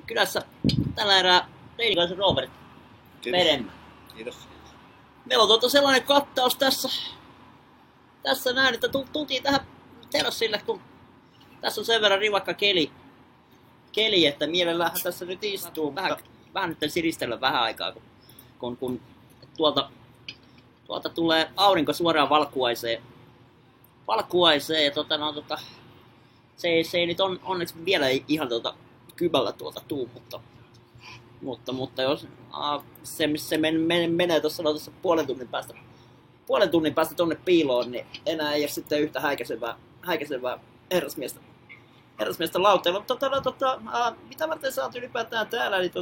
Kylässä tällä erää Reinikaisen Robert Peremmä. Kiitos. Meillä on sellainen kattaus tässä näin, että tultiin tähän terassille, kun tässä on sen verran rivakka keli, että mielellään tässä nyt istuu vähän nyt siristellä vähän aikaa, kun tuolta tulee aurinko suoraan valkuaiseen ja se ei nyt onneksi vielä ihan kybällä tuolta tuu, mutta jos se menee tuossa puolen tunnin päästä tonne piiloon, niin enää ei ole sitten yhtä häikäisevää herrasmiestä lauteella. Mitä varten sä oot ylipäätään täällä, niin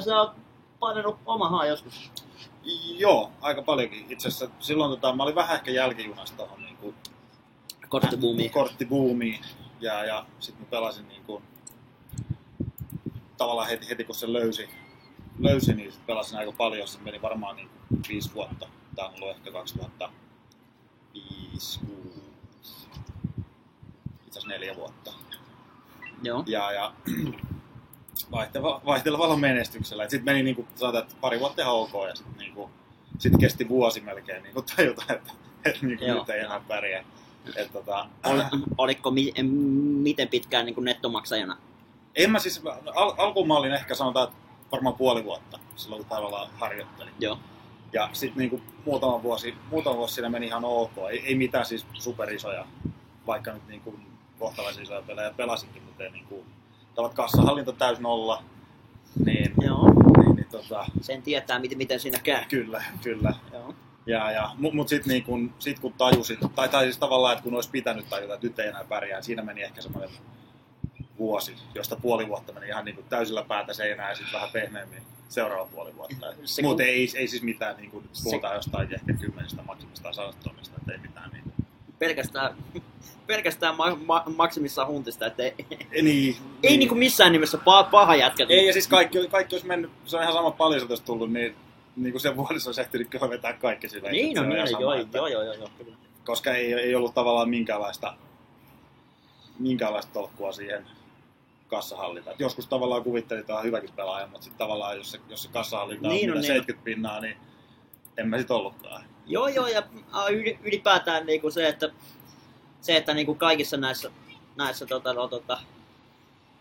sä oot painanut Omahaa joskus. Joo, aika paljonkin. Itse asiassa silloin mä olin vähän ehkä jälkijunassa tuohon niinku korttibuumiin. Ja sit mä pelasin niinku tavallaan heti kun se löysi, niin sit pelasin aika paljon. Se meni varmaan niinku 5 vuotta. Tää on ollut ehkä 2005, itse asiassa 4 vuotta. Joo. Ja vaihtelevalla menestyksellä. Sitten meni niinku, sanotaan, että 2 vuotta ihan ok ja sit kesti vuosi melkein niinku tajuta, että niinku nyt ei enää pärjää. Oliko miten pitkään niin kuin nettomaksajana? En mä siis, alkuun mä olin ehkä sanotaan, että varmaan 5 vuotta silloin kun tavallaan harjoittelin. Joo. Ja sitten niinku muutama vuosi siinä meni ihan ok. Ei mitään siis superisoja, vaikka nyt niinku kohtalaisia isoja pelejä pelasinkin, mutta ei niinku kassahallinta täys nolla. Niin, joo. Niin, sen tietää, miten siinä käy. Kyllä. Joo. Mut sitten kun tajusin, tai siis tavallaan, että kun olisi pitänyt tajuta, että nyt ei enää pärjää, siinä meni ehkä semmoinen vuosi, josta 5 vuotta meni ihan niinku täysillä päätä seinään ja sitten vähän pehmeämmin seuraava 5 vuotta. Mutta ei siis mitään, niinku, puhutaan jostain ehkä 10 maksimista 100 tonnista, että ei mitään niin. Pelkästään maksimissaan huntista, että Niin. Niinku missään nimessä paha jätkä. Ei, ja siis kaikki olisi mennyt, se on ihan sama paljon sieltä tullut, niin kuin sen vuodessa olisi ehtinyt kyllä vetää kaikki silleen. Niin on, joo. Koska ei ollut tavallaan minkäänlaista tolkkua siihen kassahallintaan. Joskus tavallaan kuvittelin, että on hyväkin pelaaja, mutta sitten tavallaan jos se kassahallinta niin on 70 pinnaa, niin en mä sit ollutkaan. Joo, ja ylipäätään niinku se, että niinku kaikissa näissä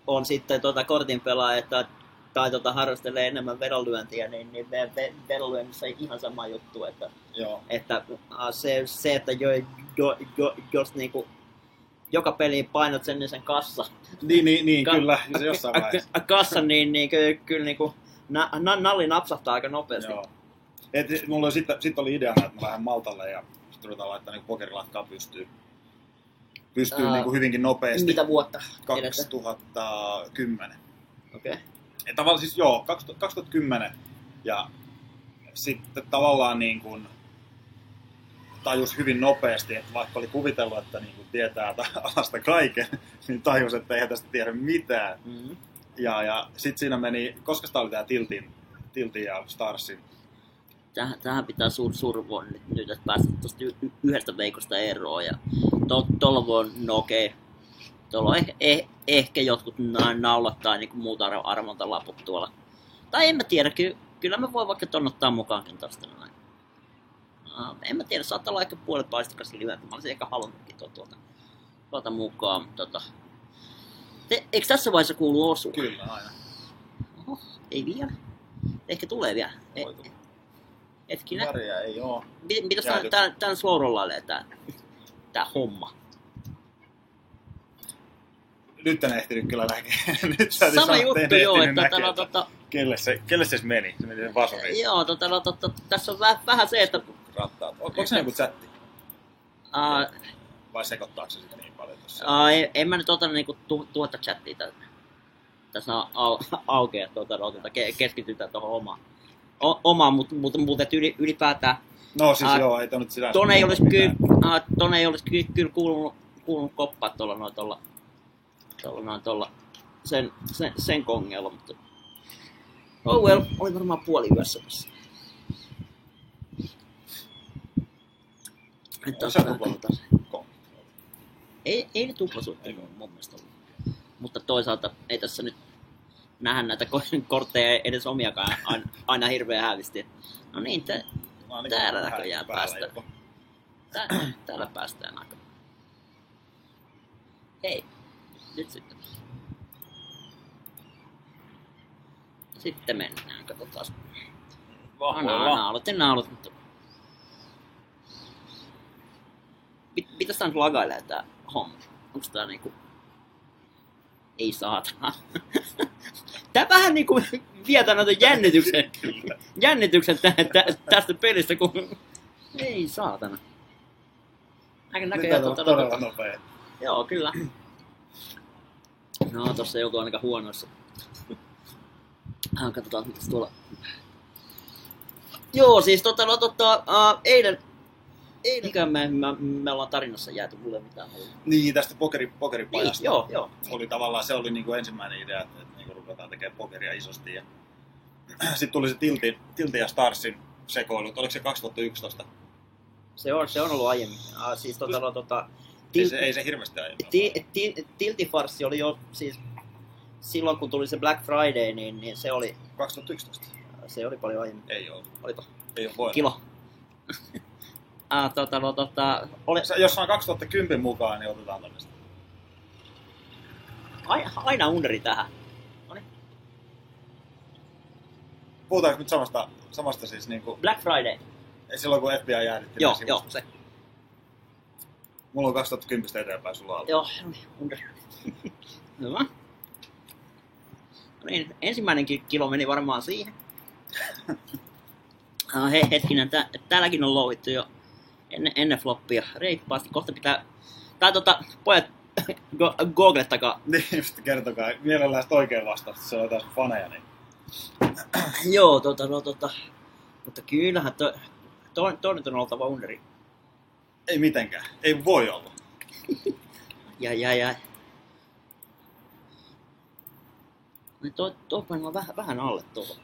on sitten kortin pelaajat tai harrastelee enemmän vedonlyöntiä, niin vedonlyönnissä ei ihan sama juttu, että se että jos niinku joka peliin painat sen kassa. Niin kyllä, se jossain vaiheessa. Kassan, niin kyllä niinku nalli napsahtaa aika nopeasti. Joo. Mulla sitten oli ideana, että mä lähden Maltalle ja sitten ruvetaan laittaa niinku pokerilatkaa pystyy niinku hyvinkin nopeasti. Mitä vuotta? 2010. Okei. Okay. Tavallaan siis 2010 ja sitten tavallaan niin kuin tajus hyvin nopeasti, että vaikka oli kuvitellut, että niin kuin tietää alasta kaiken, niin tajus, että eihän tästä tiedä mitään. Mm-hmm. Ja sitten siinä meni, koska sitä oli tää Tiltin ja Starsin. Tähän pitää survoa nyt, että päästä tuosta yhdestä veikosta eroon. Ja tuolla voi, no okei. Tuolla on ehkä jotkut naulattaa niin muuta arvontalaput tuolla. Tai en mä tiedä, kyllä mä voin vaikka ton ottaa mukaankin tosta noin. En mä tiedä, saattaa olla ehkä puolet paistikas lyhyempi. Mä olisin ehkä halunnutkin tuota mukaan. Eikö tässä vaiheessa kuulu osua? Kyllä, aina. Oho, ei vielä. Ehkä tulee vielä. Hetkinen. Väriä ei oo. Mitäs tän slow rollailee tää homma? Nyt en ehtinyt kyllä näkee. Sama juttu joo, että Kelle se meni? Se meni sen vasuriin. Joo, tässä on vähän se, että rattaat. Onko se joku chatti? Vai sekoittaako se sitten niin paljon tossa? En mä nyt ota niinku tuota chattia tässä auki, että keskitytään tuohon omaan, mutta ylipäätään. No siis joo, ei nyt sinänsä. Ton ei olisi kyllä kuulunut koppaa tuolla sen kongella, mutta oh well, oli varmaan puoliyössä tässä. Ei ne tuplasuutta mun mielestä ollut. Mutta toisaalta ei tässä nyt nähdä näitä kortteja edes omiakaan aina hirveän hävisti. No niin, täällä näköjään päästään. Täällä päästään aika. Hei, nyt sitten. Sitten mennään, katsotaan. Naalut, mutta... Mitäs tää nyt lagailee tää homma? Onks tää niinku... Ei saatana. Tää vähän niinku vietää noita jännityksen tästä pelistä, kun... Ei saatana. Näköjään todella nopea. Joo, kyllä. No, tossa joku on aika huonoissa. Katsotaan, mitäs tuolla... Joo, siis eilen me ollaan tarinassa jääty, mulle mitään muuta. Niin, tästä pokeripajasta. Niin, joo. Oli tavallaan, se oli niinku ensimmäinen idea, että niinku ruvetaan tekemään pokeria isosti. Ja... Sitten tuli se Tiltin ja Starsin sekoilut. Oliko se 2011? Se on ollut aiemmin. Siis ei se hirveästi aiemmin. Tiltifarssi oli jo siis silloin kun tuli se Black Friday, niin se oli 2011. Se oli paljon aiemmin. Ei ollut. Oliko? Ei ole voinut. Kilo. Jos on 2010 mukaan, niin otetaan tämmöistä. Aina underi tähän. Noniin. Puhutaanko nyt samasta siis niinku... Black Friday. Silloin kun FBI jäädytti. Joo, se. Mulla on 2010 eteenpäin, sulla on. Joo, underi. Hyvä. No niin, ensimmäinenkin kilo meni varmaan siihen. Hetkinen, täälläkin on louhittu jo ennen floppia reippaasti. Kohta pitää... pojat, googlettakaa. Niin, just kertokaa. Mielellään sitä oikein vastausta, se on taas faneja. Niin. Joo, mutta kyllähän toi nyt on oltava underi. Ei mitenkään. Ei voi olla. Ja. Tuo painaa vähän alle tuohon.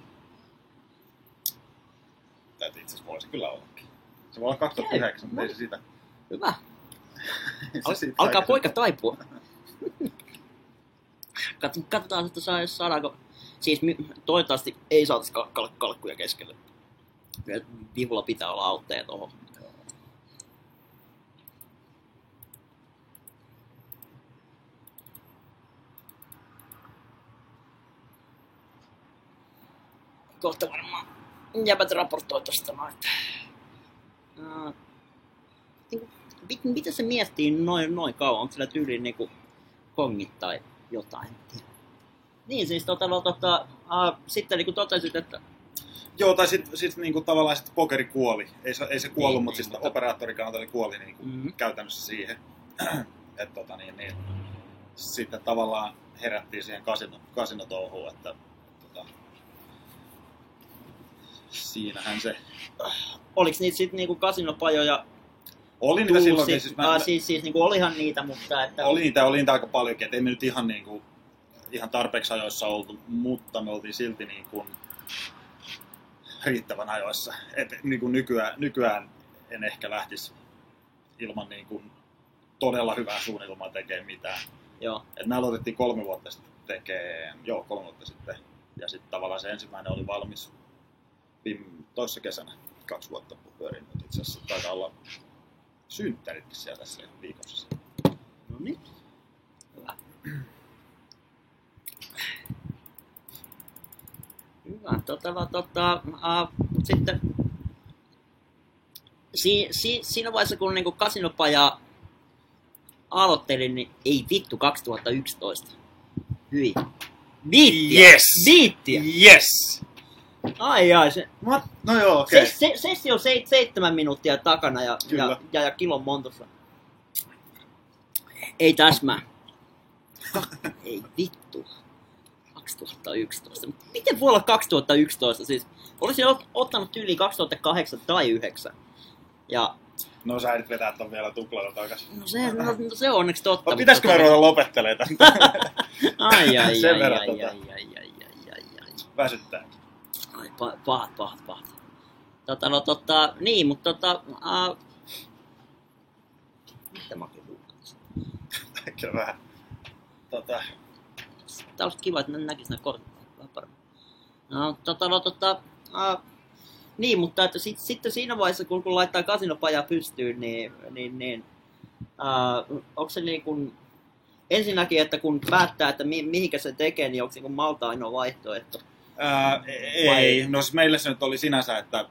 Täytyy itse asiassa voisi kyllä ollakin. Se voi olla 2009, mutta ei se sitä. Hyvä. Alkaa poika taipua. Katsotaan, että saadaanko... Siis toivottavasti ei saataisi kalkkuja keskelle. Vivulla pitää olla autteja tuohon. Kohta varmaan jäbät raportoi tosta noin. Mitä se miettii noin kauan? Onko sillä tyyliin niinku kongit tai jotain? Niin siis sitten niinku totesit, että... Joo, tai sit niinku tavallaan sit pokeri kuoli. Ei se kuollut, mutta siis operaattorin kannalta oli kuoli niinku käytännössä siihen. Että sitten tavallaan herättiin siihen kasinotouhuun, että siinähän se... Oliko niitä sitten niinku kasinopajoja? Oli niitä silloin. Siis niinku olihan niitä, mutta... Että... Oli niitä aika paljonkin, et ei me nyt ihan tarpeeksi ajoissa oltu, mutta me oltiin silti niinku riittävän ajoissa. Et niinku nykyään en ehkä lähtisi ilman niinku todella hyvää suunnitelmaa tekemään mitään. Joo. Et me aloitettiin 3 vuotta sitten. Ja sitten tavallaan se ensimmäinen oli valmis toissa kesänä 2 vuotta pyörin. Itse asiassa taitaa olla synttäritkin siellä tässä viikossa. No niin. Hyvä. Hyvä. Sitten siinä vaiheessa kun niinku kasinopajaa aloittelin, niin ei vittu 2011. Hyi. Biittiä! Yes! Biittiä! Yes! Ai se... No joo, okei. Okay. Sessio on 7 minuuttia takana ja kilon montossa. Ei täsmää. Ei vittu. 2011. Miten voi olla 2011? Siis olisin ottanut yli 2008 tai 2009. Ja... No sä ehdit vetää ton vielä tuplana takas. No se on onneksi totta. No, pitäisikö me ruveta lopettelemaan tästä? Ai. Väsyttää. Ai, pahat. Niin, mutta mitä mä puhun? Kyllä vähän. Tää olisi kiva, että näkisi nämä kortit vähän paremmin. No, niin, mutta että sitten siinä vaiheessa, kun laittaa kasinopaja pystyyn, niin onko se niin kuin, ensinnäkin, että kun päättää, että mihinkä se tekee, niin onko se niin Malta ainoa vaihtoehto? Ei, no siis meille se nyt oli sinänsä, että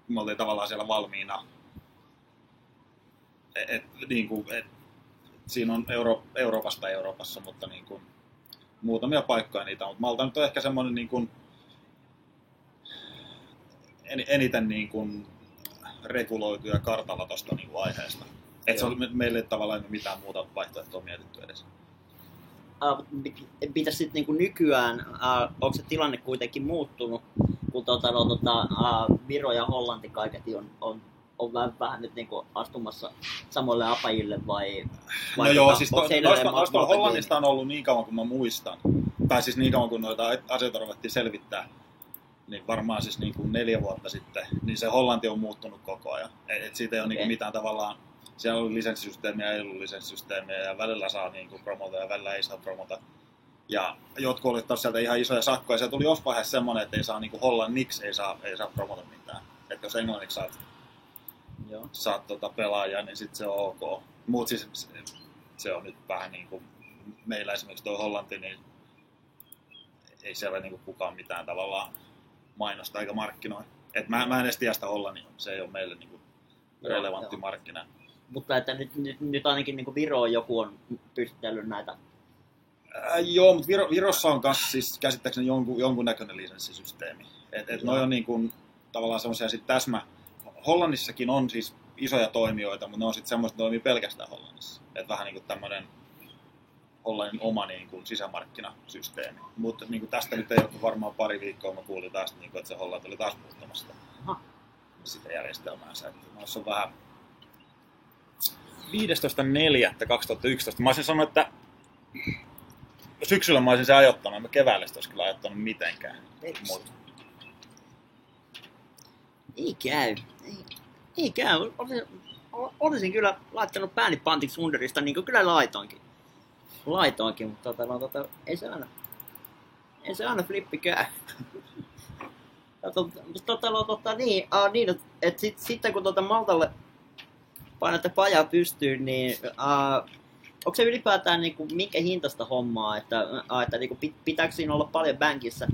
me oltiin tavallaan siellä valmiina. Siinä on Euroopassa, mutta niin kuin, muutamia paikkoja niitä on. Mutta Malta nyt on ehkä semmoinen niin kuin, eniten niin kuin, reguloituja kartalla tuosta niin kuin aiheesta. Et se on meille tavallaan mitään muuta vaihtoehtoa mietitty edes. Pitäisi sitten niin nykyään, onko se tilanne kuitenkin muuttunut, kun Viro ja Hollanti kaiketi on vähän nyt niin astumassa samoille apajille vai no joo, siis noista Hollannista on ollut niin kauan kuin mä muistan. Tai siis niin kauan kuin noita asioita ruvettiin selvittää. Niin varmaan siis niin kuin 4 vuotta sitten, niin se Hollanti on muuttunut koko ajan. Et siitä ei ole niin mitään tavallaan, siellä oli lisenssisysteemiä, ei ollut lisenssisysteemiä ja välillä saa niin kuin promota ja välillä ei saa promota. Ja jotkut oli taas sieltä ihan isoja sakkoja. Se tuli jossain vaiheessa semmoinen, että ei saa niin kuin hollanniksi ei saa promota mitään. Että jos englanniksi saat pelaajaa, niin sitten se on ok. Mut siis se on nyt vähän niin kuin meillä esimerkiksi tuo Hollanti, niin ei siellä niin kuin kukaan mitään tavallaan mainosta eikä markkinoi. Et mä en edes tiedä sitä Hollannia, se ei ole meille niin kuin relevantti markkina. Mutta että nyt ainakin niin kuin Viroon joku on pystytellyt näitä. Joo, mutta Virossa on myös siis käsittääkseni jonkunnäköinen lisenssisysteemi. Noi on niin kuin, tavallaan semmoisia Hollannissakin on siis isoja toimijoita, mutta ne on sitten semmoista, että toimii pelkästään Hollannissa. Et vähän niin kuin tämmöinen Hollannin oma niin kuin sisämarkkinasysteemi. Mutta niin kuin tästä nyt ei ole varmaan pari viikkoa, mä kuulin taas, niin kuin, että se Hollanti oli taas muuttamassa sitä järjestelmäänsä. Noissa on vähän 15.4.2011. Mä olisin sanonut, että syksyllä mä olisin sen ajoittanut, mä keväällä sitä olisi kyllä ajoittanut mitenkään. Ei käy. Olisin kyllä laittanut pääni pantiksi Underista, niin kuin kyllä laitoinkin, mutta ei se aina flippi käy. Niin, että sitten kun Maltalle painatte pajaa pystyyn, niin onko se ylipäätään niinku minkä hintaista hommaa, että niinku pitääkö siinä olla paljon bankissä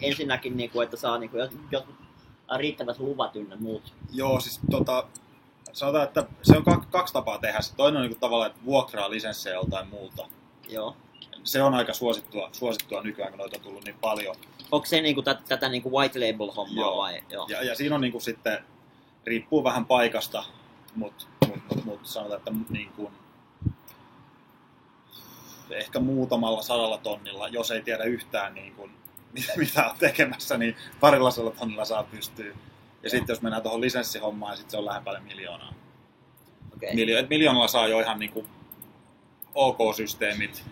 ensinnäkin, niinku, että saa niinku jotkut riittävät luvat ynnä muut? Joo, siis sanotaan, että se on 2 tapaa tehdä. Toinen on niinku tavallaan, että vuokraa lisenssejä joltain muulta. Joo. Se on aika suosittua nykyään, kun noita on tullut niin paljon. Onko se niinku tätä niinku white label hommaa? Joo. Vai? Joo. Ja siinä on niinku sitten, riippuu vähän paikasta, mutta sanotaan, että niin kuin, ehkä muutamalla 100 tonnilla, jos ei tiedä yhtään niin kuin, mitä on tekemässä, niin 200 tonnilla saa pystyä. Ja sitten jos mennään tuohon lisenssihommaan, niin sitten se on lähempänä miljoonaa. Okay. Miljoonalla saa jo ihan niin kuin OK-systeemit.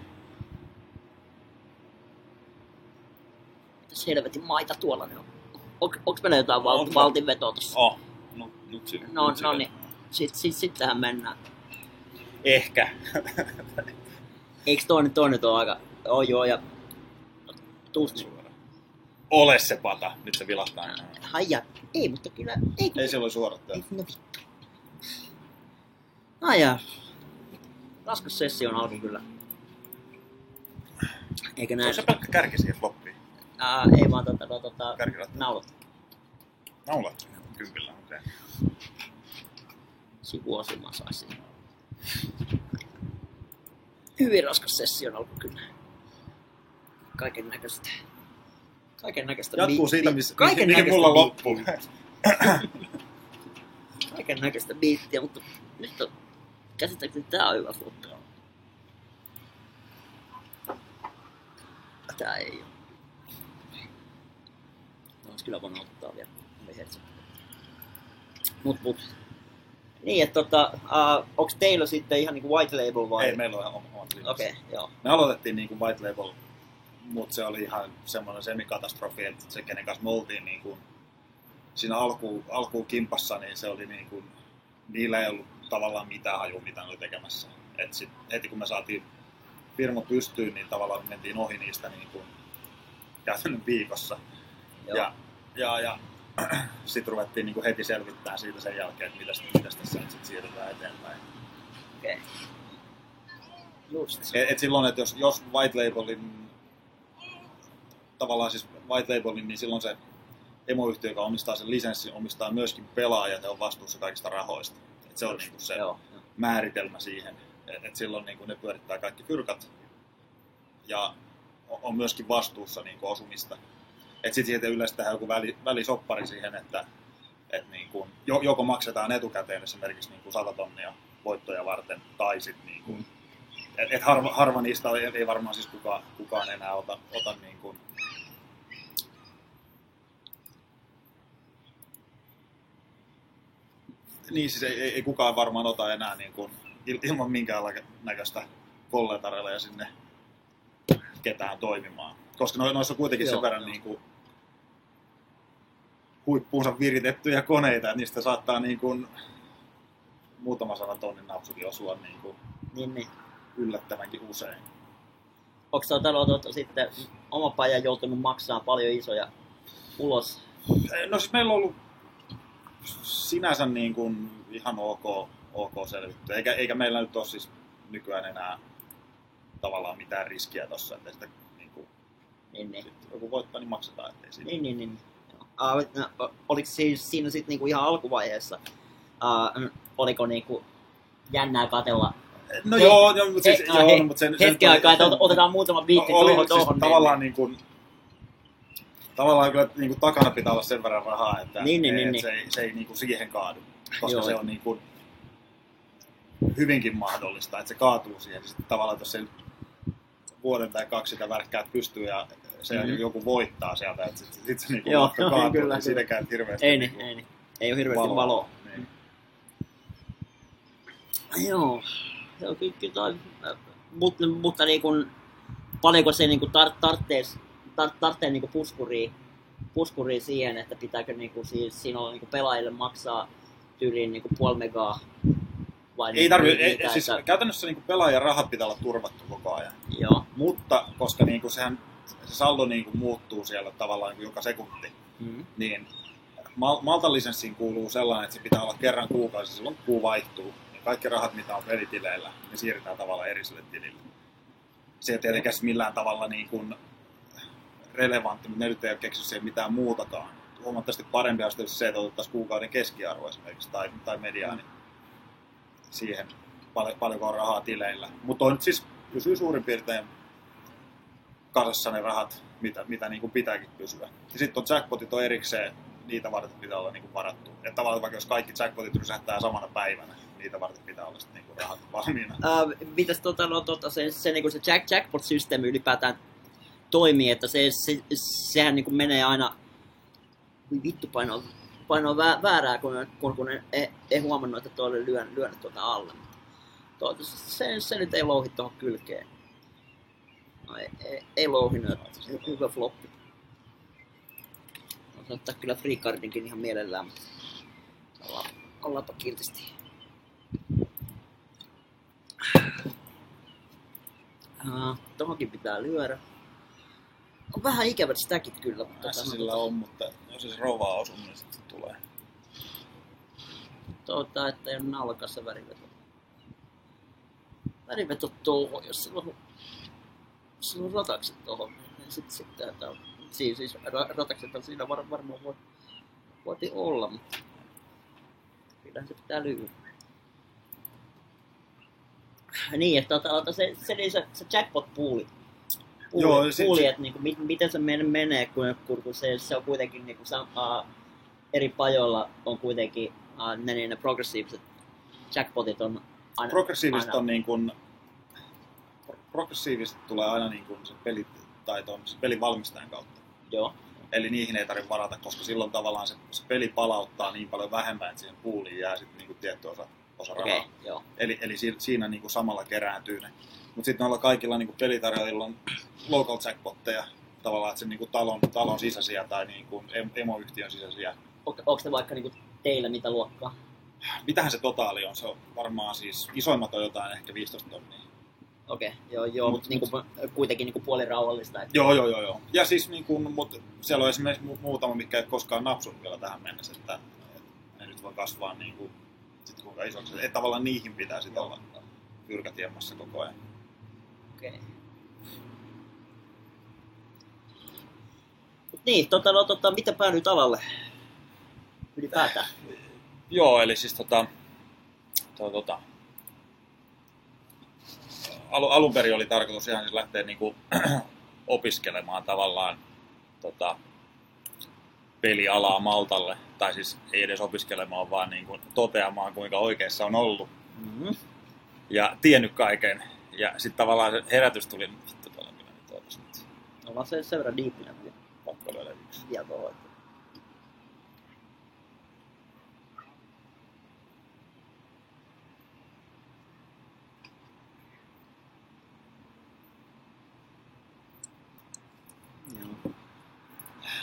Mitäs helvetin maita tuolla ne on? Onko meillä jotain valtinvetoa tuossa? No niin. Sittenhän mennään. Ehkä. Eikö toinen tuo aika? Joo, ja tuusti. Ole se pata. Nyt se vilahtaa. Haija. Ei, mutta kyllä. Ei silloin suorattaa. No vittu. Aijaa. Raskas sessio on alku kyllä. Eikä näin. On se pelkkä kärki siihen floppiin. Ei vaan naulat. Naulat? Kympillä, okei. Sivuosuma saisin. Hyvin raskas sessio alku kyllä. Kaiken näköistä. Jatkuu siitä, mihin mulla loppuu. Kaiken näköistä biittiä, mutta nyt on käsittääkseni tää on hyvä floppi. Tää ei oo. Ois kyllä voinut ottaa vielä. Mut. Niin, että onks teillä sitten ihan niinku white label vai? Ei, meillä on ihan omat linjat. Okei, joo. Me aloitettiin niinku white label, mut se oli ihan semmoinen semikatastrofi, että se kenen kanssa me oltiin niinku siinä alkuun kimpassa, niin se oli niinku, niillä ei ollut tavallaan mitään hajua, mitä ne oli tekemässä. Et sit, heti kun me saatiin firma pystyyn, niin tavallaan me mentiin ohi niistä niin kuin käytännön viikossa. Ja sitten ruvettiin niin kuin heti selvittämään siitä sen jälkeen, että mitäs tässä nyt sit siirrytään eteenpäin. Okei. Just. Et silloin, että jos white labelin, tavallaan siis white labelin, niin silloin se emoyhtiö, joka omistaa sen lisenssin, omistaa myöskin pelaajat ja on vastuussa kaikista rahoista. Et se on niin kuin se määritelmä siihen. Et silloin niin kuin ne pyörittää kaikki fyrkat ja on myöskin vastuussa niin kuin osumista. Sitten siitä yleensä tehdään joku välisoppari siihen, että niin kuin, joko maksetaan etukäteen esimerkiksi niin kuin 100 tonnia voittoja varten, tai sitten niin kuin, harva niistä ei varmaan siis kukaan enää ota niin kuin, niin siis ei kukaan varmaan ota enää niin kuin, ilman minkäänlaista kolletareilla sinne ketään toimimaan. Koska noissa on kuitenkin sen verran niin kuin, huippuunsa viritettyjä koneita, että niistä saattaa niin kuin, muutama 100 tonnin napsukin osua niin kuin, niin. yllättävänkin usein. Onko talo sitten oma paija joutunut maksamaan paljon isoja ulos? No siis meillä on ollut sinänsä niin kuin ihan ok selvitty. Eikä meillä nyt ole siis nykyään enää tavallaan mitään riskiä tossa, että sitä niin kuin, joku voittaa, niin maksetaan, ettei siitä. Niin. Oliko siis siinä sitten niinku ihan alkuvaiheessa, oliko niinku jännää katsella? No joo, mutta sen hetken aikaa, että otetaan muutama biitti tuohon. Siis tavallaan niin kuin, tavallaan kyllä niin kuin takana pitää olla sen verran rahaa, että se ei niin kuin siihen kaadu, koska se on niin kuin hyvinkin mahdollista, että se kaatuu siihen. Sitten tavallaan, jos se vuoden tai 2 sitä värkkäät pystyy ja se joku voittaa sieltä, että sitten se niinku lohto kaatuu, niin sitäkään hirveästi ei ole hirveästi valoa. Niin. Joo, mutta niin kuin, paljonko se niin kuin tarvitsee niin kuin puskuria siihen, että pitääkö niin kuin, siis siinä olla niin kuin pelaajille maksaa tyyliin niin kuin 0,5 megaa? Ei tarvitse, siis käytännössä niin kuin pelaajan rahat pitää olla turvattu koko ajan. Joo. Mutta koska niin kuin se saldo niin kuin muuttuu siellä tavallaan niin kuin joka sekunti, niin Maltan lisenssiin kuuluu sellainen, että se pitää olla kerran kuukausi, silloin kuu vaihtuu. Niin kaikki rahat, mitä on pelitileillä, ne siirretään tavallaan eriselle tilille. Se ei tietenkään millään tavalla niin kuin relevantti, mutta ne nyt ei ole keksinyt siihen mitään muutakaan. Huomattavasti parempi olisi se, että otettaisiin kuukauden keskiarvo esimerkiksi tai mediaani siihen, paljonko on rahaa tileillä. Mutta on siis pysyy suurin piirtein kasassa ne rahat, mitä niin kuin pitääkin pysyä. Ja sitten on jackpotit on erikseen, niitä varten pitää olla niin kuin varattu. Ja tavallaan vaikka jos kaikki jackpotit rysähtää samana päivänä, niitä varten pitää olla sitten niin kuin rahat valmiina. Mitäs se niin kuin se jackpot-systeemi ylipäätään toimii, että sehän niin kuin menee aina vittu painoa väärää, kun ei huomannut, että oli lyönyt tuota alle. Se nyt ei louhi tuohon kylkeen. No, ei louhinut, että hyvä floppi. Voisi ottaa kyllä free cardinkin ihan mielellään, mutta ollaanpa kiltisti. Tohonkin pitää lyödä. On vähän ikävät stackit kyllä. Tässä sillä on, mutta jos se rovaa osuu, niin sitten tulee. Toivotaan, että ei ole nalkassa väriveto. Väriveto tohon, jos sillä on ratakset tohon, niin sitten tää on. Siis ratakset on siinä varmaan voitiin olla, mutta kyllähän se pitää lyhyä. Niin, että se jackpot-puuli. Puuli, että niinku, miten se menee, kun se on kuitenkin niinku, eri pajoilla on kuitenkin ne progressiiviset jackpotit on aina. Progressiiviset on niin kuin, progressiiviset tulee aina niin kuin se pelitaito se pelin valmistajan kautta. Joo. Eli niihin ei tarvitse varata, koska silloin tavallaan se peli palauttaa niin paljon vähemmän, että siihen puuliin jää sitten niin kuin tietty osa rahaa. Joo. Eli siinä niin kuin samalla kerääntyy ne. Mutta sitten noilla kaikilla niin kuin pelitarjoajilla on local jackpotteja, tavallaan, että se niin kuin talon sisäisiä tai niin kuin emoyhtiön sisäisiä. Onko ne vaikka niin kuin teillä mitä luokkaa? Mitähän se totaali on? Se on varmaan siis, isoimmat on jotain ehkä 15 tonnia. Okei, joo, mutta niinku, kuitenkin niinku puolirauhallista. Että... Joo. Ja siis mutta siellä on esimerkiksi muutama, mikä ei koskaan napsunut vielä tähän mennessä, että ne nyt voi kasvaa sit kuinka isoksi. Että tavallaan niihin pitää sitten olla fyrkät jemmassa koko ajan. Okei. Niin, mitä päädyit alalle? Ylipäätään. Joo, eli siis alun perin oli tarkoitus ihan siis lähteä niinku opiskelemaan tavallaan pelialaa Maltalle. Tai siis ei edes opiskelemaan, vaan niinku toteamaan, kuinka oikeassa on ollut. Mm-hmm. Ja tiennyt kaiken. Ja sitten tavallaan se herätys tuli, vittu tuolla kyllä nyt otas nyt. Ollaan sen verran diipinä. Pakko löydä yksi. Tietoa.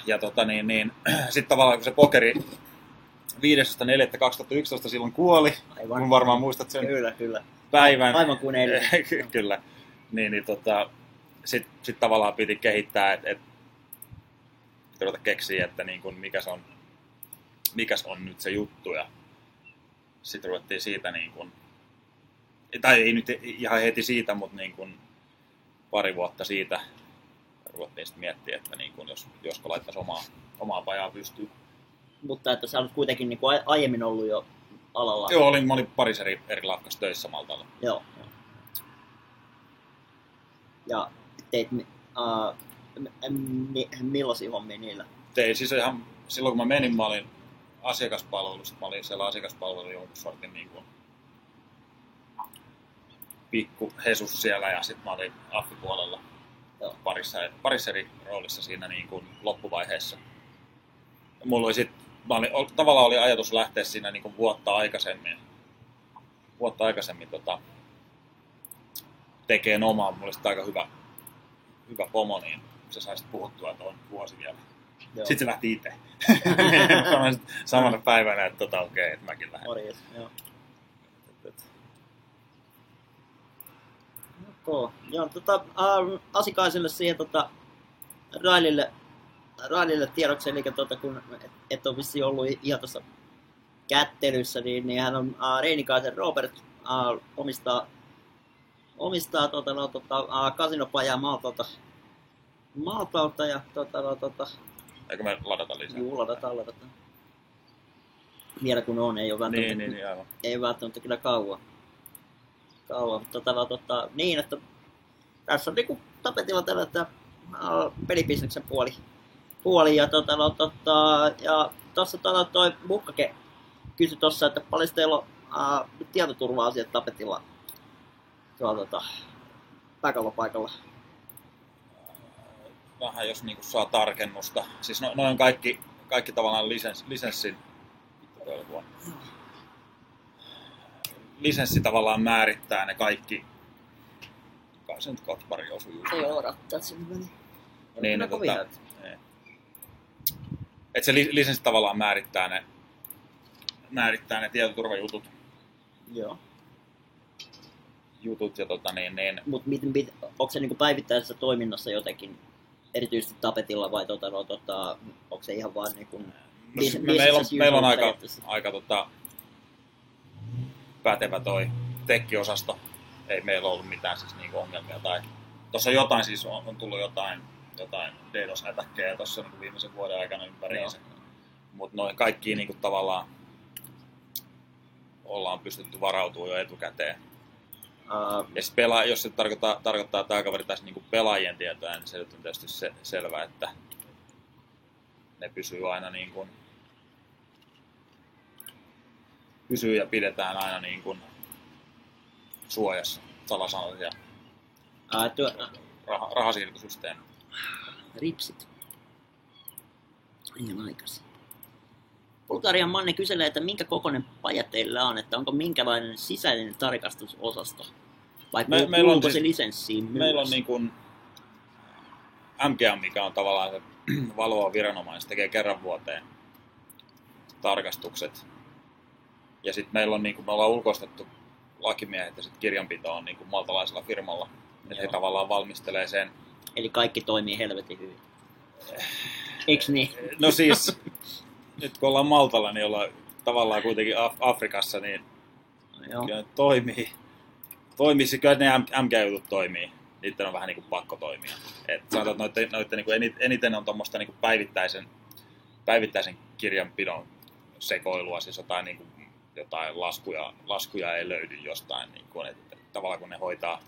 Ja sitten tavallaan kun se pokeri 15.4.2011 silloin kuoli, Aivan. kun varmaan muistat sen Kyllä. päivän. Aivan kuin eilen. Kyllä. Sitten tavallaan piti kehittää, että ruveta keksiä, että niin kuin mikäs on nyt se juttu. Ja sitten ruvettiin siitä, tai ei nyt ihan heti siitä, mutta pari vuotta siitä ruvettiin sitten miettiä, että josko laittaisi omaa pajaa pystyyn. Mutta että sä olet kuitenkin niin kuin aiemmin ollut jo alalla. Joo, mä olin parissa eri lafkassa töissä Maltalla. Joo. Ja teit millaisia hommia niillä? Tein siis ihan, silloin kun mä menin, mä olin asiakaspalvelussa. Mä olin siellä asiakaspalvelun jonkun sortin pikku Jesus siellä ja sitten mä olin affipuolella parissa eri roolissa siinä loppuvaiheessa. Mulla oli tavallaan oli ajatus lähteä siinä vuotta aikaisemmin tekemään omaa. Mulla oli sitten aika hyvä pomo, niin se sai sitten puhuttua tuon vuosi vielä. Joo. Sitten se lähti itse. Samana päivänä, että okei, että mäkin lähden. Morjes, joo. Joo, Asikaiselle siihen Railille tiedoksi, eli kun et ole vissiin ollut ihan tuossa kättelyssä, niin hän on Reinikaisen Robert omistaa kasinopajaa Maltalta ja Eikö me ladata lisää? Juu, ladataan. Vielä kun on, ei ole välttämättä, niin, aivan. Ei välttämättä kyllä kauan. Niin, että tässä on niinku tapetilla tällä pelibisneksen puoli ja ja tuossa toi Mukkake kysyi tuossa, että paljon teillä on tietoturva-asiat tapetilla pääkallopaikalla. Vähän jos saa tarkennusta. Siis noin on kaikki tavallaan lisenssin lisenssi tavallaan määrittää ne kaikki. Kai se nyt pari osui juuri. Ei ole rattaat sinne väliin. Niin, että se lisenssi tavallaan määrittää ne tietoturvajutut. Joo. Jutut ja Mut onko se niinku päivittäisessä toiminnassa jotenkin erityisesti tapetilla vai onko se ihan vaan niinku meillä on aika pätevä toi tekkiosasto. Ei meillä ollut mitään siis ongelmia tai tuossa jotain siis on tullut jotain DDoS-ätäkkejä tuossa viimeisen vuoden aikana ympäriinsä. Mutta noin kaikkiin tavallaan ollaan pystytty varautumaan jo etukäteen. Ja sit jos se tarkoittaa tämä kaveri taas pelaajien tietoja, niin se on tietysti selvä, että ne pysyy aina pysyy ja pidetään aina suojassa, salasanat ja rahasiirtosysteemi. Ripsit. Ihan aikaisin. Bulgarian Manne kyselee, että minkä kokoinen paja teillä on, että onko minkälainen sisäinen tarkastusosasto? Vai kuuluuko se lisenssiin myös? Meillä on MGM, mikä on tavallaan se valvova viranomainen, tekee kerran vuoteen tarkastukset. Ja sitten meillä on, me ollaan lakimiehet ja sitten kirjanpito on niin kuin maltalaisella firmalla. Että he tavallaan valmistelee sen. Eli kaikki toimii helvetin hyvin. Eiks niin? No siis, nyt kun ollaan Maltalla, niin ollaan tavallaan kuitenkin Afrikassa, niin kyllä ne toimii. Kyllä ne MG-jutut toimii. Niiden on vähän niin kuin pakko toimia. Et sanotaan, että noitten niin kuin eniten on tuommoista niin kuin päivittäisen kirjanpidon sekoilua, siis jotain laskuja ei löydy jostain. Niin kuin, että tavallaan kun ne hoitaa,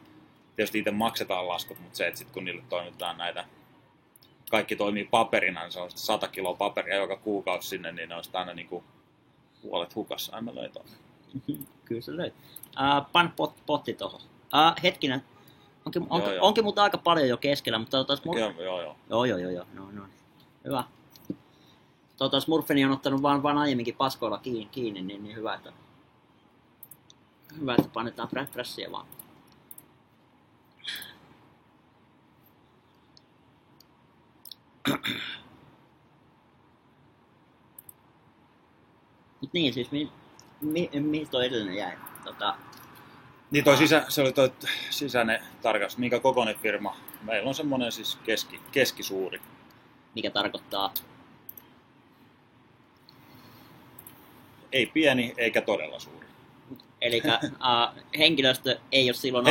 tietysti itse maksetaan laskut, mutta se, että sit kun niille toimitetaan näitä, kaikki toimii paperina, niin se on 100 kiloa paperia joka kuukausi sinne, niin ne on aina niin kuin puolet hukassa. Aina löi tuonne. Kyllä se löi. Pan potti tuohon. Hetkinen. Onkin muuta aika paljon jo keskellä, mutta Joo. No. Hyvä. Smurfeni on ottanut vaan aiemminkin paskoilla kiinni, niin hyvä, että painetaan prässiä vaan. Mut niin, siis mihin toi edellinen jäi? Niin se oli toi sisäinen tarkastus. Minkä kokoinen firma? Meillä on semmoinen siis keskisuuri. Mikä tarkoittaa? Ei pieni eikä todella suuri. Eli henkilöstö ei ole silloin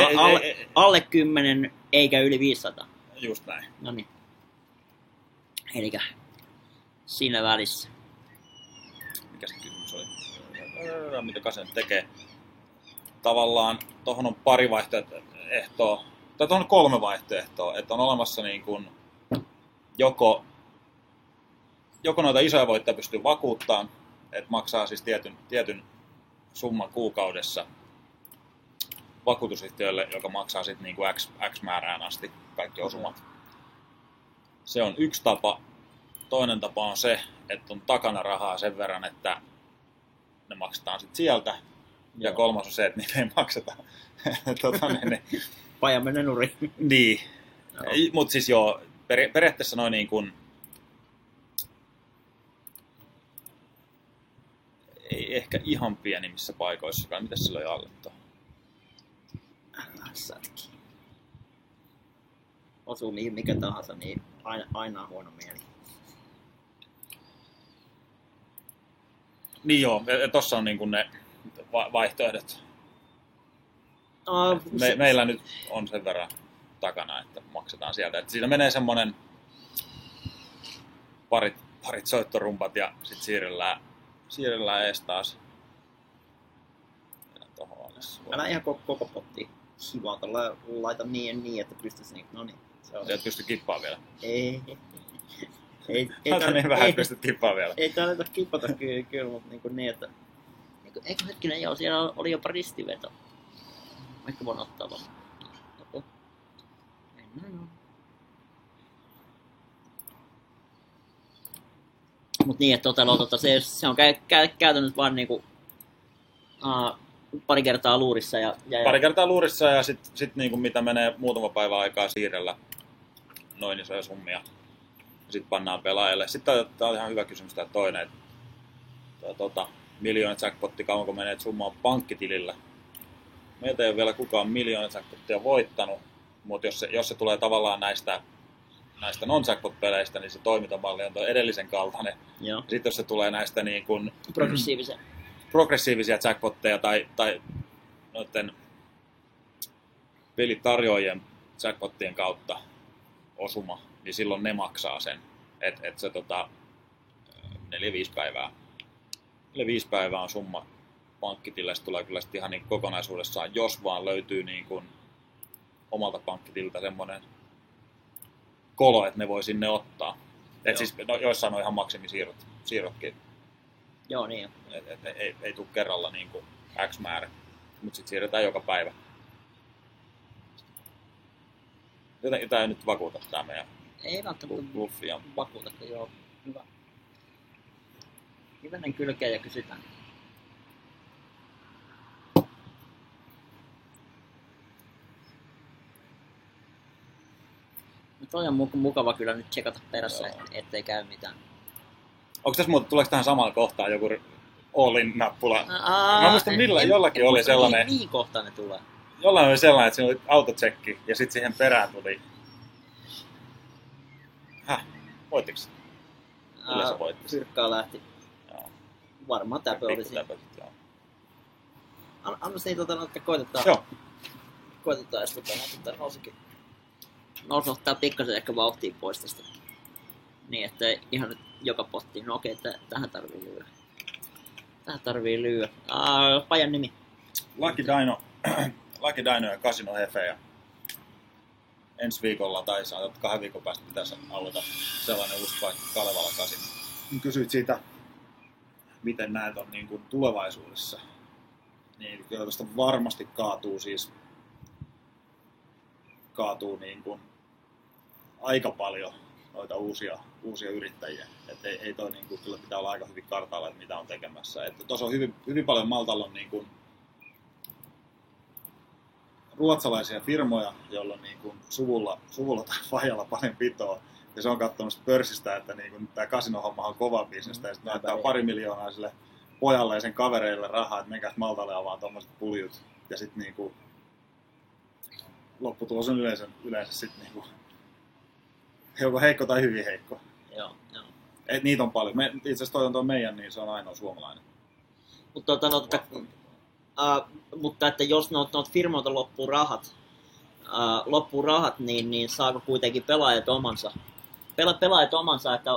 alle 10 eikä yli 500. Just näin. No niin. Eli siinä välissä. Mikä se kysymys oli? Mitä se tekee? Tavallaan tuohon on pari vaihtoehtoa, tai tuohon on 3 vaihtoehtoa, että on olemassa niin kuin joko noita isoja voittoja pystyy vakuuttamaan, että maksaa siis tietyn summan kuukaudessa vakuutusyhtiölle, joka maksaa sitten niin kuin X määrään asti kaikki osumat. Se on yksi tapa. Toinen tapa on se, että on takana rahaa sen verran, että ne maksetaan sitten sieltä. Ja kolmas on se, että niitä ei makseta. Paja menee nurin. Niin. Mutta siis joo, periaatteessa noin niin kuin ei ehkä ihan pienimmissä paikoissakaan. Mitäs sillä oli alle tuohon? Osuu mikä tahansa, niin aina on huono mieli. Niin joo, tossa on niin kuin ne vaihtoehdot. Meillä nyt on sen verran takana, että maksetaan sieltä. Että siinä menee semmonen parit soittorumpat ja sitten siirrellään ees taas. Älä ihan koko pottiin hivata, laita niin, että pystyisi niin. No niin. Et pysty kippaa vielä. Ei niin vähän pysty kippaa vielä. Ei tarvita kippata kyllä, mutta niin, että eikö hetkinen, joo, siellä oli jopa ristiveto. Ehkä voin ottaa vaan. Mennään. Mut niin, että se on käytännössä vaan niinku pari kertaa luurissa Pari kertaa luurissa ja sit niinku mitä menee muutama päivä aikaa siirrellä noin isoja summia. Sitten pannaan pelaajalle. Sitten tää on ihan hyvä kysymys tää toinen. Miljoonat jackpotti, kauanko menee, että summa on pankkitilillä. Meiltä ei ole vielä kukaan miljoonat jackpottia voittanut, mutta jos se tulee tavallaan näistä non-jackpot-peleistä, niin se toimintamalli on tuo edellisen kaltainen. Sitten jos se tulee näistä niin kuin progressiivisia jackpotteja tai noiden pelitarjoajien jackpottien kautta osuma, niin silloin ne maksaa sen. Et se 4-5 päivää. 4-5 päivää on summa pankkitilille, se tulee kyllä ihan niin kokonaisuudessaan, jos vaan löytyy niin kuin omalta pankkitililtä semmoinen kolo, että ne voi sinne ottaa. Et siis, joissain on ihan maksimisiirrotkin. Joo, niin. Ei tule kerralla niin kuin X määrä, mutta sitten siirretään joka päivä. Jotenkin ei nyt vakuuta tämä meidän bluffi. Vakuuta, joo. Hyvä. Hivenen kylkeä ja kysytään. Toi on mukava kyllä nyt tsekata perässä, ettei käy mitään. Onko tässä tuleeko tähän samalla kohtaan joku all-in-nappula. Mä muistan jollakin oli sellainen... Niin kohta ne tulee. Jollain oli sellainen, että siinä oli autotsekki ja sitten siihen perään tuli... Voittiko se? Kyllä se voitti. Fyrkkaa lähti. Joo. Varmaan täpö oli siinä. Annas niin että koitetaan. Joo. Koitetaan edes näitä nousikin. Ottaa pikkasen ehkä vauhtia pois tästä. Niin, että ihan nyt joka pottiin. No okei, tähän tarvii lyödä. Pajan nimi. Lucky Dino ja Casino Hefe. Ja ensi viikolla tai 2 viikon päästä pitäisi aloita sellainen uusi paikka Kalevala Casino. Kysyit siitä, miten näet on niin kuin tulevaisuudessa. Niin kyllä tuosta varmasti kaatuu niin kuin aika paljon noita uusia yrittäjiä. Et ei toi niin kuin, kyllä pitää olla aika hyvin kartalla, että mitä on tekemässä. Tuossa on hyvin paljon Maltalla on niin kuin ruotsalaisia firmoja, joilla on niin kuin suvulla tai faijalla paljon pitoa. Ja se on katsonut pörssistä, että niin kuin, tämä kasinohomma on kova bisnestä. Ja sitten näyttää 2 miljoonaa sille pojalle ja sen kavereille rahaa, että menkääs Maltalle avaan tuommoiset puljut. Ja sitten niin kuin lopputulos on yleensä sitten niin kuin joko heikko tai hyvin heikko. Joo. Et niitä on paljon. Itse asiassa toi on tuo meidän, niin se on ainoa suomalainen. Mutta että jos noilta firmoilta loppuu rahat, niin saako kuitenkin pelaajat omansa? Pelaajat omansa, että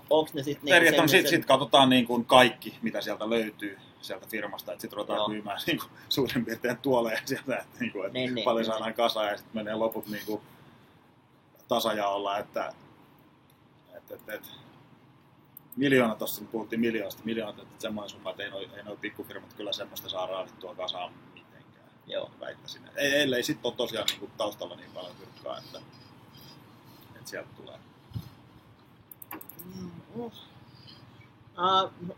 onko ne sitten... Sitten katsotaan niin kuin kaikki, mitä sieltä löytyy sieltä firmasta. Sitten ruvetaan myymään niin kuin suurin piirtein tuoleja sieltä, että, niin kuin, että paljon saadaan kasaan ja sitten menee loput niin kuin tasajaolla, että miljoona tuossa puhuttiin miljoonasta, että semmoinen summa, että ei noi pikkufirmat kyllä semmoista saa raadittua kasaan mitenkään. Joo. Väittäisin. Ellei sitten ole tosiaan niin kuin taustalla niin paljon fyrkkaa, että sieltä tulee.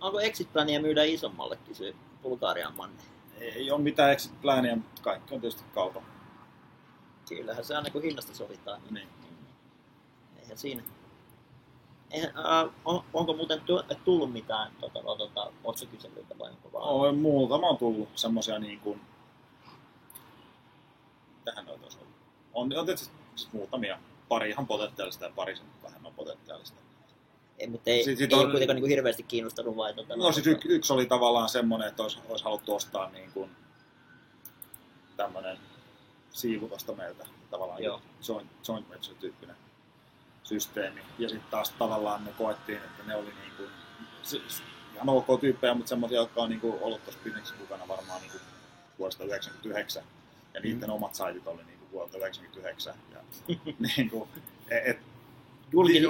Onko exit-plania myydä isommalle, kysyy Bulgarian Manne? Ei ole mitään exit-plania, mutta kaikki on tietysti kaupan. Kyllähän se aina kun hinnasta sovitaan. Niin. Eihän siinä. Onko muuten tullut mitään otsakyselyitä vai onko vaan? Muutama on tullut semmosia niin kuin... Mitähän noita olisi ollut? On tietysti muutamia. Pari ihan potentiaalista ja pari vähemmän potentiaalista. Ei kuitenkaan niin hirveästi kiinnostanut vai? Yksi oli tavallaan semmoinen, että olisi haluttu ostaa niin kuin tämmöinen siivu tosta meiltä. Tavallaan joint venture-tyyppinen systeemi. Ja sitten taas tavallaan me koettiin, että ne oli niin kuin, ihan ok tyyppejä, mutta semmoisia, jotka on niin kuin ollut tuossa bisneksessä mukana varmaan niin kuin vuodesta 1999. Ja niiden omat saitit oli niin kuin vuodelta 1999. Ja, niin kuin,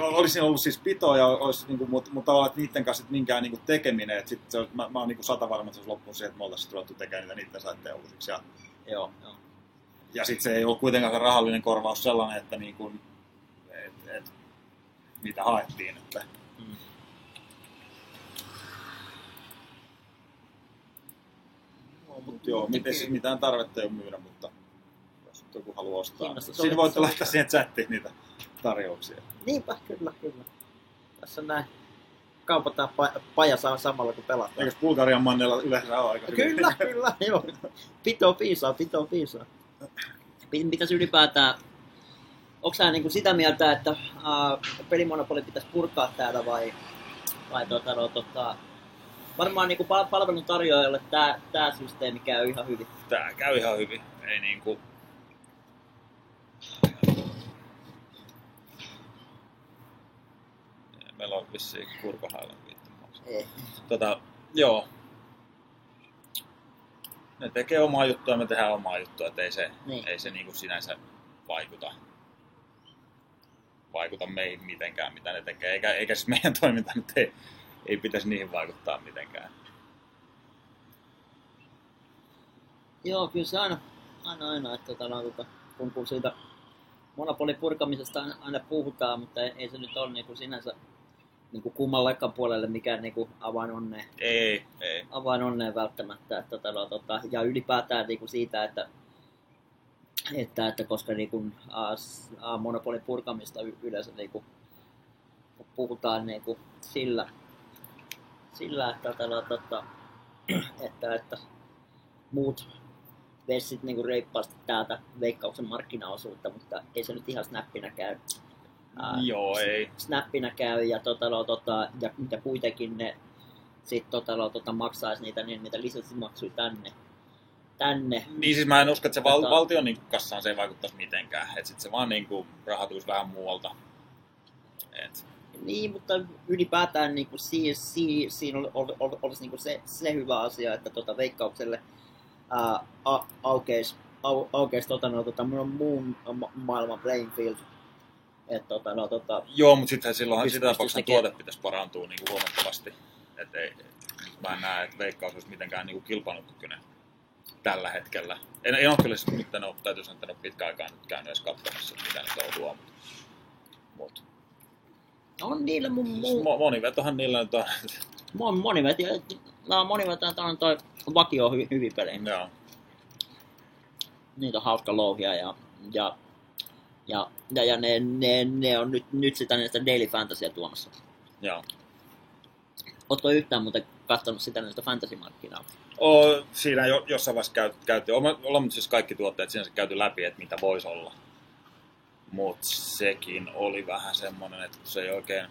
olisi ollut siis pitoa, ja olisi, niin kuin, mutta tavallaan, että niiden kanssa minkään niin kuin tekeminen. Että sit mä oon niin 100 varma, että se olisi loppunut siihen, että me oltaisiin ruvettu tekemään niiden saitteja uusiksi. Ja sitten se ei ole kuitenkaan se rahallinen korvaus sellainen, että niin kuin, mitä haettiin. Että. Joo, mitään tarvetta ei ole myydä, mutta jos joku haluaa ostaa, siinä voitte laittaa siihen chattiin niitä tarjouksia. Niinpä, kyllä. Tässä näin kaupataan paja samalla kun pelataan. Eikös Bulgarian Mannella yleensä ole aika hyvin? Kyllä, joo. Pito piisaa. Mitäs ylipäätään, onko sä niinku sitä mieltä, että pelimonopoli pitäisi purkaa täällä vai varmaan niinku palveluntarjoajalle tää systeemi käy ihan hyvin? Tää käy ihan hyvin. Ei niinku... Meillä on vissiin kurkohailan viittamassa. Joo. Ne tekee omaa juttua ja me tehdään omaa juttua, että ei se niinku sinänsä vaikuta meihin mitenkään, mitä ne tekee. Eikä siis meidän toiminta nyt ei pitäisi niihin vaikuttaa mitenkään. Joo, kyllä se aina että kun siitä monopolin purkamisesta aina puhutaan, mutta ei se nyt ole niin sinänsä niin kummallekaan puolelle mikään niin avain onneen. Ei. Avain onneen välttämättä. Ja ylipäätään niin siitä, että koska niin monopolin purkamista yleensä niin puhutaan niin sillä että että muut vessit niinku reippaasti täältä Veikkauksen markkinaosuutta, mutta ei se nyt ihan snappina käy. Joo, ei. Snappina käy ja, ja kuitenkin ne sit maksaisi niitä lisenssimaksuja tänne. Niin siis mä en usko, että se valtion niin kassaan se ei vaikuttaisi mitenkään. Että sit se vaan niin rahoituisi vähän muualta. Niin, mutta ylipäätään niin siinä olisi niin se hyvä asia, että Veikkaukselle aukeisi muun maailman playing field. Joo, mutta sittenhän silloinhan sitä tapauksessa tuote pitäisi parantua niin huomattavasti. Et ei, mä en näe, että Veikkaus olisi mitenkään niin kilpailukykyinen tällä hetkellä. En ole kyllä nyt täytyy sanoa, että en ole pitkään aikaan nyt käynyt edes katsomassa, mitä ne touhua. Mut. On niillä monivetohan niillä nyt on. Monivet on toi vakio hyvin pelejä. Joo. Niitä on hauska louhia ja ne on nyt sitä niistä Daily Fantasyä tuomassa. Joo. Ootko yhtään muuten katsonut sitä niistä fantasy-markkinaa? Siinä jossain vaiheessa käytiin. Ollaan siis kaikki tuotteet sinänsä käyty läpi, että mitä voisi olla. Mutta sekin oli vähän semmoinen, että se ei oikein...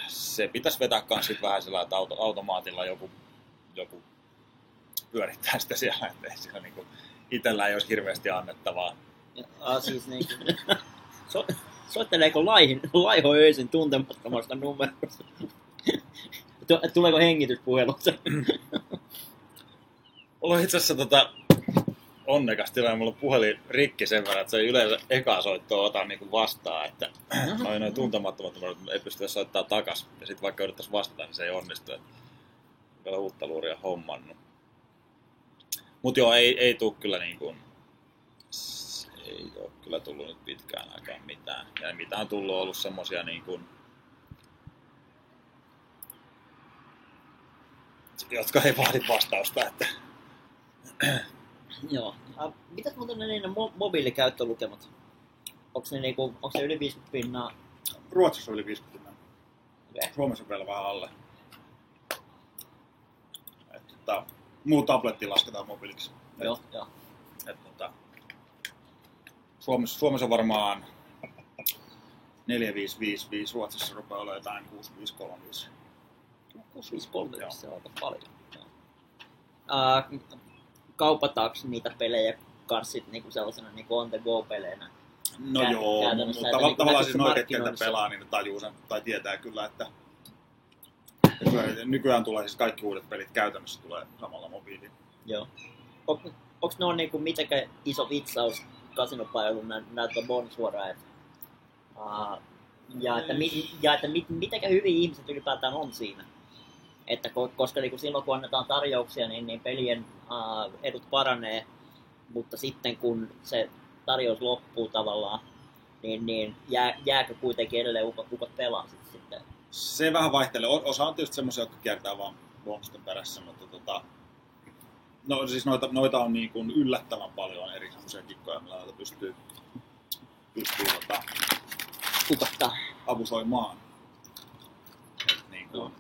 Se pitäisi vetää kans sit vähän sillä, että automaatilla joku pyörittää sitä siellä, ettei siellä niinku itellä ei olisi hirveästi annettavaa. Siis niinku... Soitteleeko laiho öisin tuntemattomasta numerosta? Tuleeko hengityspuhelusta? Mulla on itse asiassa onnekas tilanne, mulla on puhelin rikki sen verran, että se ei yleensä ekaa soittoa ota niinku vastaan, että noin tuntemattomat numerot ei pystytä soittaa takas. Ja sit vaikka yrittäisi vastata, niin se ei onnistu. Vielä uutta luuria hommannut. Mut joo, ei tuu kyllä niinku... Ei oo kyllä tullut nyt pitkään aikaan mitään. Ja mitä on tullut ollut semmosia niinku... jotka ei vaadi vastausta, että... Joo. Mitäs muuten ne mobiilikäyttölukemat? Onko se yli 50 pinnaa? Ruotsissa on yli 50 pinnaa. Okay. Suomessa on vielä vähän alle. Muu tabletti lasketaan mobiiliksi. Joo. Suomessa on varmaan 4555, Ruotsissa rupeaa olemaan jotain 6535. 6535, se on aika paljon. Kaupataanko niitä pelejä kans sit niinku sellaisena niinku on the go peleinä? No joo, mutta tavallaan siis noin, ketkä pelaa, niin ne tajuu sen, tai tietää kyllä, että nykyään tulee siis kaikki uudet pelit käytännössä tulee samalla mobiiliin. Joo. Onks ne on niinku mitenkään iso vitsaus kasinopailuun näyttää Bon suoraan, että mitenkään hyvin ihmiset ylipäätään on siinä? Että koska niin silloin kun annetaan tarjouksia, niin pelien edut paranee, mutta sitten kun se tarjous loppuu tavallaan, niin jääkö kuitenkin edelleen ukot pelaa sitten? Se vähän vaihtelee. Osa on tietysti semmoisia, jotka kiertää vaan bonusten perässä, mutta no siis noita on niin kuin yllättävän paljon eri semmoisia kikkoja, millä näitä pystyy abusoimaan. Niin kuin.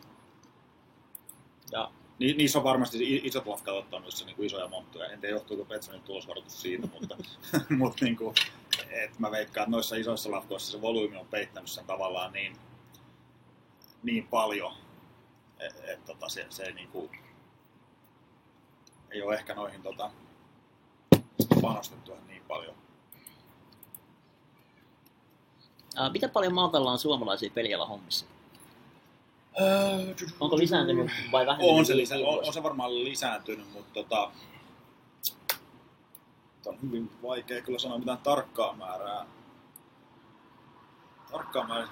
Ja. Niissä on varmasti isot lafkat ottanut niin kuin isoja monttuja. En tiedä, johtuuko Petsonin tulosvaroitus siitä, mutta niin kuin, et mä veikkaan, että noissa isoissa lafkoissa se volyymi on peittänyt sen tavallaan niin paljon, että se niin kuin, ei ole ehkä noihin panostettu niin paljon. Miten paljon Maltalla suomalaisia pelialan hommissa? Onko lisääntynyt vai vähentynyt? On se varmaan lisääntynyt, mutta on hyvin vaikea kyllä sanoa mitään tarkkaa määrää.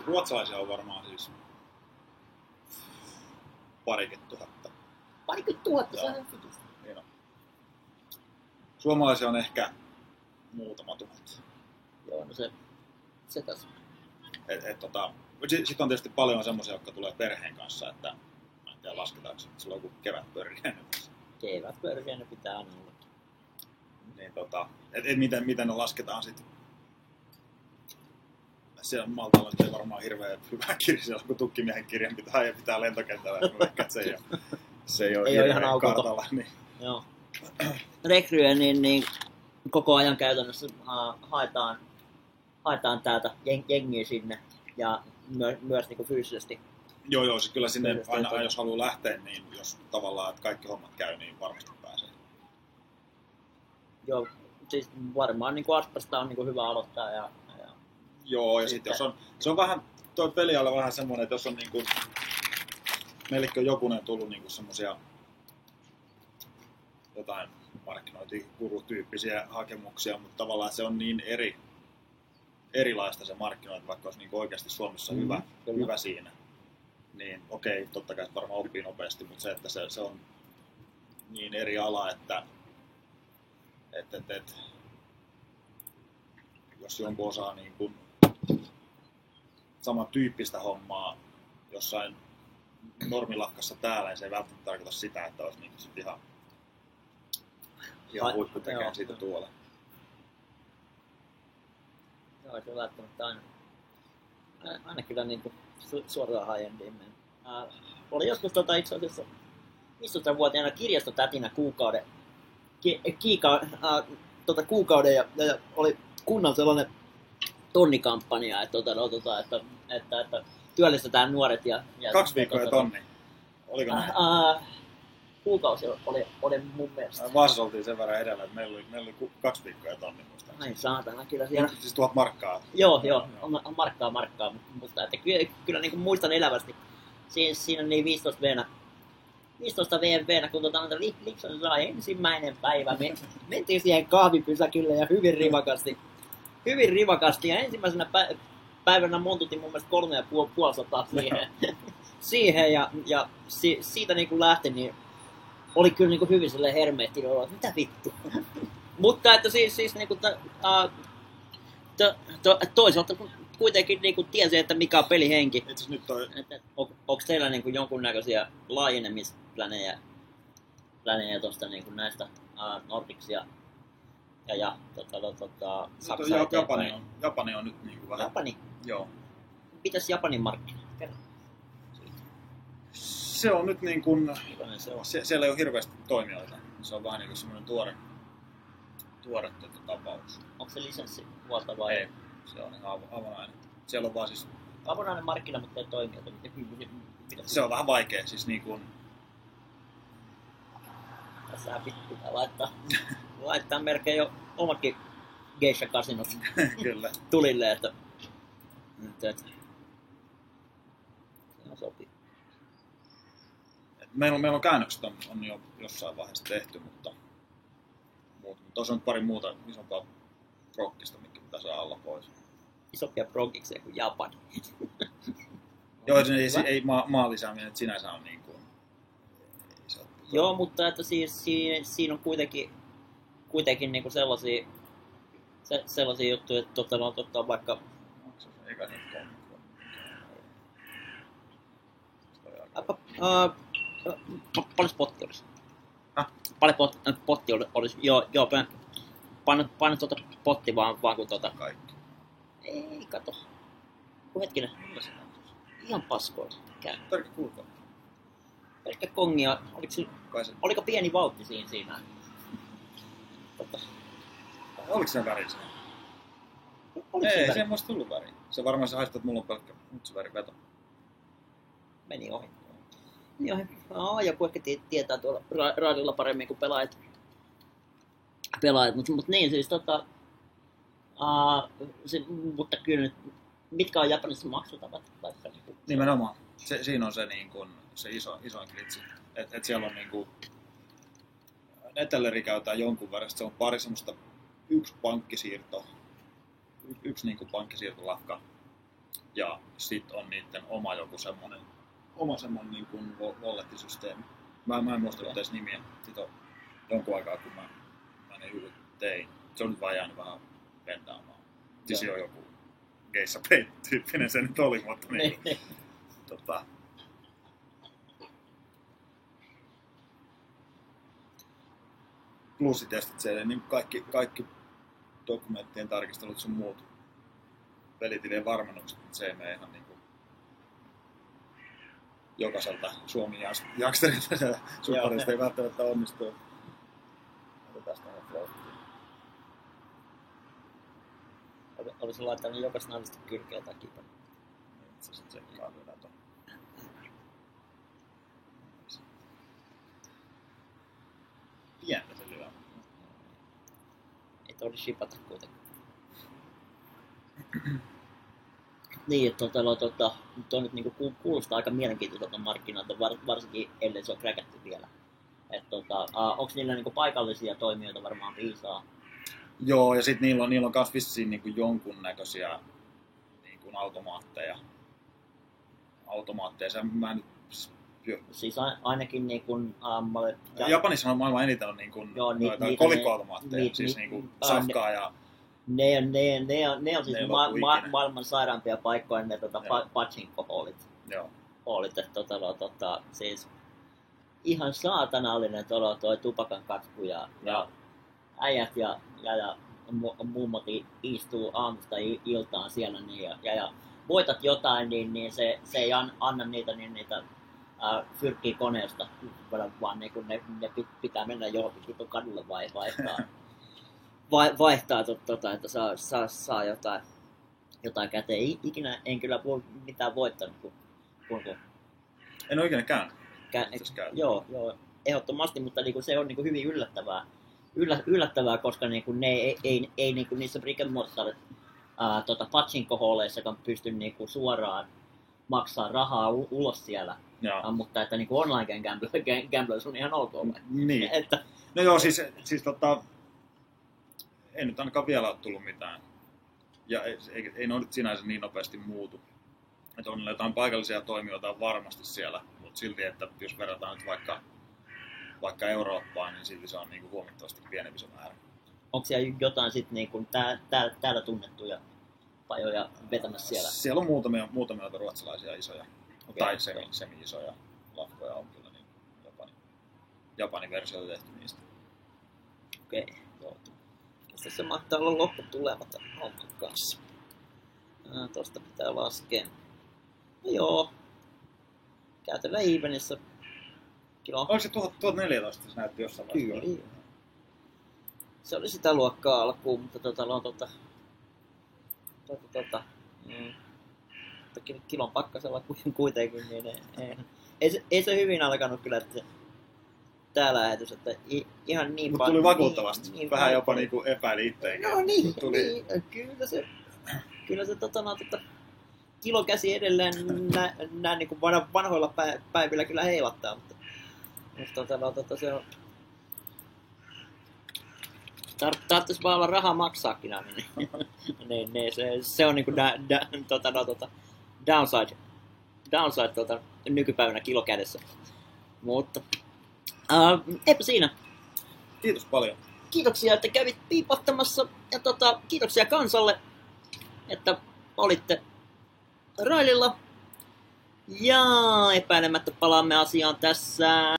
Ruotsalaisia on varmaan siis parikymmentä tuhatta. Parikymmentä tuhatta? Se on fitusta. Niin on. Suomalaisia on ehkä muutama tuhat. Joo, no se tässä. Sitten on tietysti paljon semmoisia, jotka tulee perheen kanssa, että mä en tiedä lasketaanko silloin joku kevätpörjäinen. Kevätpörjäinen pitää aina olla. Niin, miten ne lasketaan sitten siellä Maltalla ei varmaan hirveän hyvä kirja siellä, kun tukkimiehen kirjan pitää lentokentällä. Se ei ole ihan aukoton kartalla. Niin. Joo. Rekryjä niin koko ajan käytännössä haetaan täältä jengiä sinne ja myös niin kuin fyysisesti. Joo, siis kyllä sinne aina jos haluaa lähteä, niin jos tavallaan että kaikki hommat käy, niin varmasti pääsee. Joo, siis varmaan niin Asprasta on niin kuin hyvä aloittaa. Joo, ja sitten jos on, se on vähän, tuo peliala vähän semmoinen, että jos on niin kuin, meillekin on jokunen tullut niin kuin semmoisia jotain markkinointiguru-tyyppisiä hakemuksia, mutta tavallaan se on niin erilaista se markkinointi, vaikka olisi niin kuin oikeasti Suomessa hyvä siinä. Niin okei, totta kai varmaan oppii nopeasti, mutta se, että se on niin eri ala, että jos jonkun osaa niin kuin samantyyppistä hommaa jossain normilakkassa täällä, niin se ei välttämättä tarkoita sitä, että olisi niin sit ihan huippu tekee siitä tuolla. Joo, se on välttämättä aina kyllä niin kuin suoraan high-endiin mennä. Oli joskus itse asiassa 15-vuotiaana kirjastotätinä kuukauden ja oli kunnan sellainen tonnikampanja, että työllistetään nuoret ja 2 viikkoa ja tonni. Oliko näin? Kuukausi oli mun mielestä. Vaasassa oltiin sen verran edellä, että meillä oli 2 viikkoa ja tonni muista. Ai saatana, kyllä siellä. Siis 1000 markkaa. Joo, on markkaa, mutta että kyllä niin kuin muistan elävästi. Siinä niin 15 VNV:nä, kun Lipson sai ensimmäinen päivä. Mentiin siihen kahvipysäkille ja hyvin rivakasti. Ja ensimmäisenä päivänä montutin mun mielestä 3,5 siihen. Ja siitä niin kuin lähti, niin oli kyllä niin kuin hyvin silleen hermeettinen olo, mitä vittu. Mutta että siis niin kuin, toisaalta kuitenkin niin kuin tiesi, että mikä on pelihenki. Onko teillä niin kuin jonkunnäköisiä laajenemisplänejä tuosta niin kuin näistä Nordicsia ja Saksaa eteenpäin? Japani on nyt niin kuin vähän. Japani? Joo. Mitäs Japanin markkina? Se on nyt niin kuin, siellä ei ole hirveästi toimijoita. Se on vähän niin kuin semmoinen tuore tapaus. Onko se lisenssi huolta vai? Ei, se on ihan avonainen. Siellä on vaan siis avonainen markkina, mutta ei toimijoita. Se on vähän vaikea, siis niin kuin tässä pitää laittaa melkein jo omatkin geisha-kasinot kyllä tulille, että se sopii. Meillä on käännökset on jo jossain vaiheessa tehty, mutta tuossa on pari muuta isompaa prokkista, mitkä pitää saada alla pois. Isompia prokkiksia kuin Japani. Joo, ei maan lisääminen, että sinänsä on niin kuin iso. Joo, mutta että siis siinä on kuitenkin niin kuin sellaisia juttuja, että ottaa vaikka Eikä se paljon potti olisi. Paljon potti olisi. Joo, paina tuota potti vaan kun kaikki. Ei kato. Hetkinen. Ihan paskoa. Pelkkä kulko. Pelkkä kongia. Oliko pieni vauhti siinä? Oliko se värisiä? Ei, se ei muista tullut väri. Se varmaan se haistaa, että mulla on pelkkä mutsuvärin veto. Meni ohi. Joku ehkä tietää tuolla raadilla paremmin kuin pelaajat. Mutta niin siis mutta kyllä nyt, mitkä on Japanissa maksutavat? Nimenomaan. Siinä on se, niin kun, se isoin klitsi. Et siellä on niin kuin Netelleri käytetään jonkun verran, se on pari semmoista yksi niin kuin pankkisiirtolafka ja sitten on niiden oma joku semmoinen niin kuin wallettisysteemi. Mä en muista edes nimiä. Sitten on jonkun aikaa, kun mä ne yli tein. Se on nyt vaan jäänyt vähän pentaamaan. Siis on joku Geisha Pay-tyyppinen se nyt oli, mutta niin. Plussitestit siellä, niin kaikki dokumenttien tarkistelut sun muut pelitilien varmennukset, mutta se ei mene ihan niinku jokaiselta Suomi-jaksterilta ja supparista ei välttämättä onnistu. Otetaan tähän floattiin. Olisi laittanut jokaisen naavista kyrkeä tai kipan. Se sitten tsekkaa vielä tuon. Pientä se lyö. Ei toimi shipata kuitenkaan. Niin, että tuo nyt niinku kuulostaa aika mielenkiintoiselta markkinalta, varsinkin ellei se ole kräkätty vielä. Onko niillä niinku paikallisia toimijoita varmaan viisaa? Joo, ja sitten niillä on kans vissiin niinku jonkunnäköisiä niinku automaatteja. Mä nyt... Siis ainakin niinku... Japanissa on maailman eniten on niinku kolikkoautomaatteja, siis niinku safkaa ja... Ne on siis maailman sairaampia paikkoja, ne pachinko-hoolit. Joo. Siis ihan saatanallinen toi tupakan katku ja äijät ja mummot istuu aamusta iltaan siellä niin, ja voitat jotain, niin se ei anna niitä fyrkkiä koneesta, vaan niin kun ne pitää mennä johonkin kadulle vaihtaa että saa jotain käteen. Ikinä en kyllä mitään voittanut, kun en ole ikinä käynyt. Joo, ehdottomasti, mutta niinku se on niinku hyvin yllättävää, koska niinku ne ei niinku niissä brick and mortar pachinko-hooleissakaan pysty niinku suoraan maksaa rahaa ulos siellä. Mutta että niinku online gamblers on ihan ok. Niin. No joo, siis ei nyt ainakaan vielä ole tullut mitään. Ja ei ne nyt sinänsä niin nopeasti muutu. Että on jotain paikallisia toimijoita varmasti siellä, mutta silti, että jos verrataan nyt vaikka Eurooppaan, niin silti se on niinku huomattavasti pienempi se määrä. Onko siellä jotain sitten niinku täällä tunnettuja pajoja vetämässä siellä? Siellä on muutamia ruotsalaisia isoja, tai semi-isoja lafkoja on kyllä niin Japanin versioita tehty niistä. Okei, joo. Se mahtaa olla lopputulematta homman kanssa. Tosta pitää laskea. No joo. Käytellään Evenissä. Oliko se 1014, se näytti jossain vaiheessa? Kyllä. Se oli sitä luokkaa alkuun, mutta kilon pakkasella kuitenkin, niin ei se hyvin alkanut kyllä, että tää lähetys, että ihan niin paljon. Mutta tuli vakuuttavasti. Niin vähän jopa niinku epäili itteenkin. No niin, kyllä se kilokäsi edelleen nää niinku vanhoilla päivillä kyllä heilattaa, mutta se on... Tarvitsisi vaan olla rahaa maksaakin niin se on niinku downside nykypäivänä kilokädessä. Mutta eipä siinä. Kiitos paljon. Kiitoksia, että kävit piipahtamassa ja kiitoksia kansalle, että olitte raililla. Ja epäilemättä palaamme asiaan tässä